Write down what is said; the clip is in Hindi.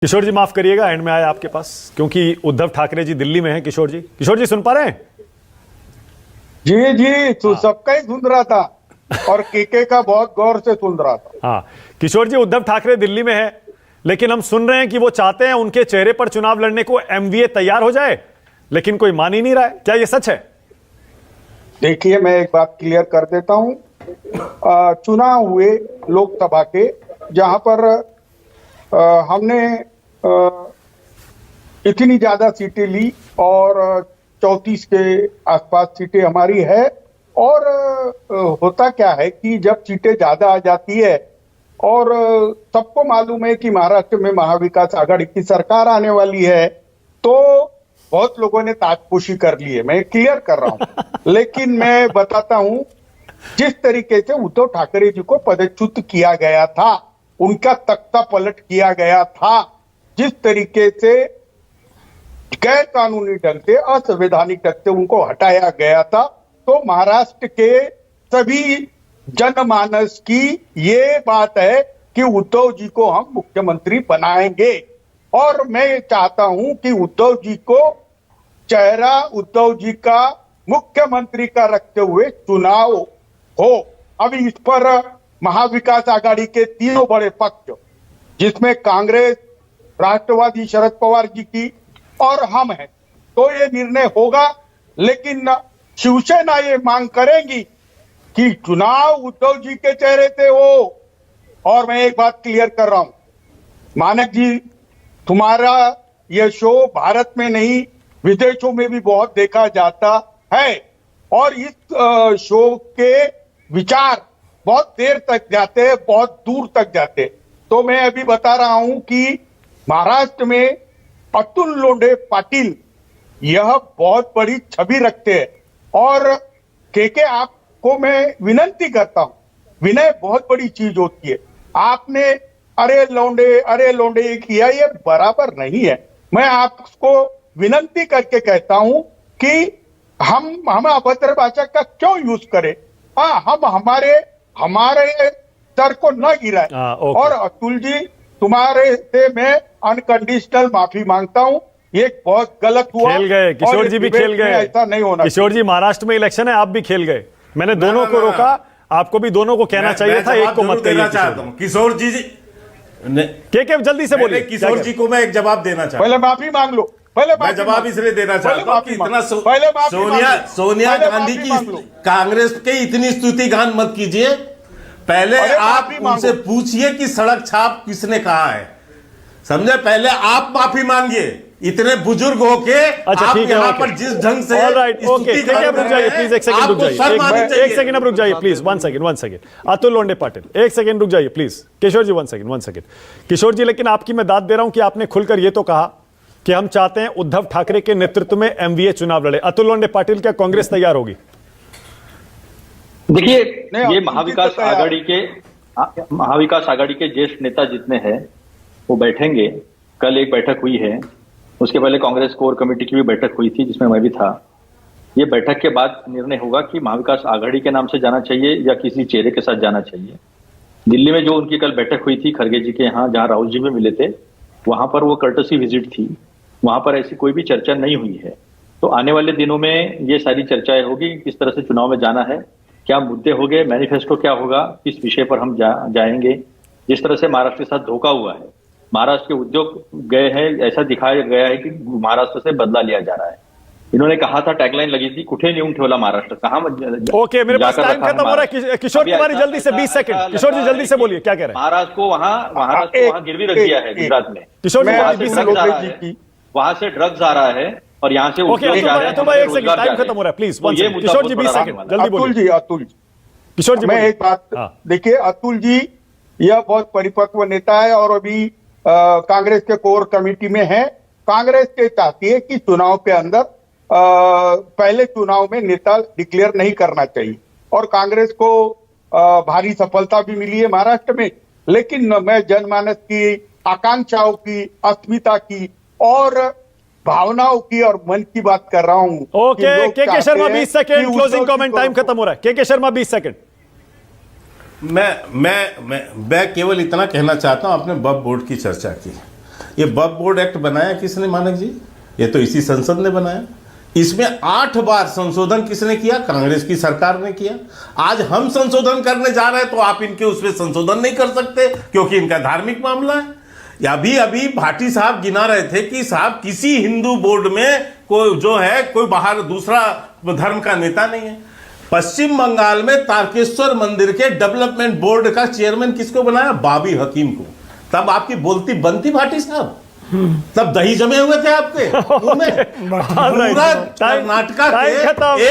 किशोर जी माफ करिएगा, एंड में आया आपके पास क्योंकि उद्धव ठाकरे जी दिल्ली में हैं। किशोर जी सुन पा रहे हैं? जी जी, तो सबका ही सुन रहा था और केके का बहुत गौर से सुन रहा था। हाँ किशोर जी, उद्धव ठाकरे दिल्ली में है, लेकिन हम सुन रहे हैं कि वो चाहते हैं उनके चेहरे पर चुनाव लड़ने को एमवीए तैयार हो जाए, लेकिन कोई मान ही नहीं रहा है। क्या ये सच है? देखिए, मैं एक बात क्लियर कर देता हूं। चुनाव हुए लोकसभा के, जहां पर हमने इतनी ज्यादा सीटें ली और 34 के आसपास सीटें हमारी है। और होता क्या है कि जब सीटें ज्यादा आ जाती है और सबको मालूम है कि महाराष्ट्र में महाविकास आघाड़ी की सरकार आने वाली है, तो बहुत लोगों ने ताजपोशी कर ली है। मैं क्लियर कर रहा हूं। लेकिन मैं बताता हूं, जिस तरीके से उद्धव ठाकरे जी को पदच्युत किया गया था, उनका तख्ता पलट किया गया था, जिस तरीके से गैर कानूनी ढंग से, असंवैधानिक ढंग से उनको हटाया गया था, तो महाराष्ट्र के सभी जनमानस की ये बात है कि उद्धव जी को हम मुख्यमंत्री बनाएंगे। और मैं चाहता हूं कि उद्धव जी को चेहरा उद्धव जी का मुख्यमंत्री का रखते हुए चुनाव हो। अभी इस पर महाविकास आघाड़ी के तीनों बड़े पक्ष, जिसमें कांग्रेस, राष्ट्रवादी शरद पवार जी की और हम हैं, तो ये निर्णय होगा। लेकिन शिवसेना ये मांग करेंगी कि चुनाव उद्धव जी के चेहरे से हो। और मैं एक बात क्लियर कर रहा हूं, मानक जी, तुम्हारा यह शो भारत में नहीं, विदेशों में भी बहुत देखा जाता है, और इस शो के विचार बहुत देर तक जाते हैं, बहुत दूर तक जाते हैं। तो मैं अभी बता रहा हूं कि महाराष्ट्र में अतुल लोंढे पाटिल यह बहुत बड़ी छवि रखते हैं। और केके, आपको मैं विनती करता हूं, विनय बहुत बड़ी चीज होती है। आपने अरे लौंडे किया, ये बराबर नहीं है। मैं आपको विनती करके कहता हूं कि हम अभद्र भाषा का क्यों यूज करें। हम हमारे सर को न गिराए। और अतुल जी, तुम्हारे से मैं अनकंडीशनल माफी मांगता हूं। ये बहुत गलत हुआ। खेल गए किशोर जी, भी खेल गए। ऐसा नहीं होना। किशोर जी, महाराष्ट्र में इलेक्शन है, आप भी खेल गए। मैंने दोनों को रोका, आपको भी दोनों को कहना चाहिए था, एक को मत कहना चाहता हूं। किशोर जी के जल्दी से बोलिए। किशोर जी को मैं एक जवाब देना चाहता हूं। पहले माफी मांग लो। मैं जवाब इसलिए देना चाहता हूं कि इतना सोनिया गांधी की, कांग्रेस के इतनी स्तुतिगान मत कीजिए। पहले आप उनसे पूछिए कि सड़क छाप किसने कहा है, समझे? पहले आप माफी मांगिए। इतने बुजुर्ग होके आप यहाँ पर जिस ढंग से रुक जाइए प्लीज, एक सेकंड रुक जाइए, एक सेकंड अब रुक जाइए please, one second. Atul Londhe Patil, एक सेकंड रुक जाइए please. Kishore ji one second. Kishore ji, लेकिन आपकी मैं दाद दे रहा हूं कि आपने खुलकर ये तो कहा कि हम चाहते हैं उद्धव ठाकरे के नेतृत्व में एमवीए चुनाव लड़े। अतुल लोंढे पाटिल, क्या कांग्रेस तैयार होगी? देखिए, ये महाविकास आघाड़ी के ज्येष्ठ नेता जितने हैं वो बैठेंगे। कल एक बैठक हुई है, उसके पहले कांग्रेस कोर कमेटी की भी बैठक हुई थी, जिसमें मैं भी था। ये बैठक के बाद निर्णय होगा कि महाविकास आघाड़ी के नाम से जाना चाहिए या किसी चेहरे के साथ जाना चाहिए। दिल्ली में जो उनकी कल बैठक हुई थी खड़गे जी के यहाँ, जहां राहुल जी भी मिले थे, वहां पर वो कर्टसी विजिट थी, वहां पर ऐसी कोई भी चर्चा नहीं हुई है। तो आने वाले दिनों में ये सारी चर्चाएं होगी, किस तरह से चुनाव में जाना है, क्या मुद्दे हो गए, मैनिफेस्टो क्या होगा, किस विषय पर हम जाएंगे। जिस तरह से महाराष्ट्र के साथ धोखा हुआ है, महाराष्ट्र के उद्योग गए हैं, ऐसा दिखाया गया है कि महाराष्ट्र से बदला लिया जा रहा है। इन्होंने कहा था, टैगलाइन लगी थी, कुठे नेऊन ठेवला महाराष्ट्र, कहाँ ओके, मेरे पास टाइम खत्म हो रहा है। किशोर कुमारी जल्दी से 20 सेकंड। किशोर जी जल्दी से बोलिए, क्या कह रहे हैं? महाराष्ट्र को वहां गिरवी रख दिया है गुजरात में। किशोर जी वहां से ड्रग्स आ रहा है और यहाँ से एक सेकंड, टाइम खत्म हो रहा है प्लीज। किशोर जी 20 सेकंड जल्दी बोलिए। अतुल जी, किशोर जी, मैं एक बात, देखिए अतुल जी यह बहुत परिपक्व नेता है और अभी कांग्रेस के कोर कमेटी में है। कांग्रेस के चाहती है कि चुनाव के अंदर पहले चुनाव में नेता डिक्लेयर नहीं करना चाहिए, और कांग्रेस को भारी सफलता भी मिली है महाराष्ट्र में। लेकिन मैं जनमानस की आकांक्षाओं की, अस्मिता की और भावनाओं की और मन की बात कर रहा हूं। ओके, के Sharma 20 second, closing comment, time खत्म हो रहा है। के शर्मा 20 सेकंड। मैं केवल इतना कहना चाहता हूं, आपने वक्फ बोर्ड की चर्चा की। ये वक्फ बोर्ड एक्ट बनाया किसने मानक जी? ये तो इसी संसद ने बनाया। इसमें 8 बार संशोधन किसने किया? कांग्रेस की सरकार ने किया। आज हम संशोधन करने जा रहे हैं तो आप इनके उसमें संशोधन नहीं कर सकते क्योंकि इनका धार्मिक मामला है। अभी अभी भाटी साहब गिना रहे थे कि साहब किसी हिंदू बोर्ड में कोई जो है कोई बाहर दूसरा धर्म का नेता नहीं है। पश्चिम बंगाल में तारकेश्वर मंदिर के डेवलपमेंट बोर्ड का चेयरमैन किसको बनाया? बाबी हकीम को। तब आपकी बोलती बनती भाटी साहब? तब दही जमे हुए थे आपके मुंह में। पूरा कर्नाटका के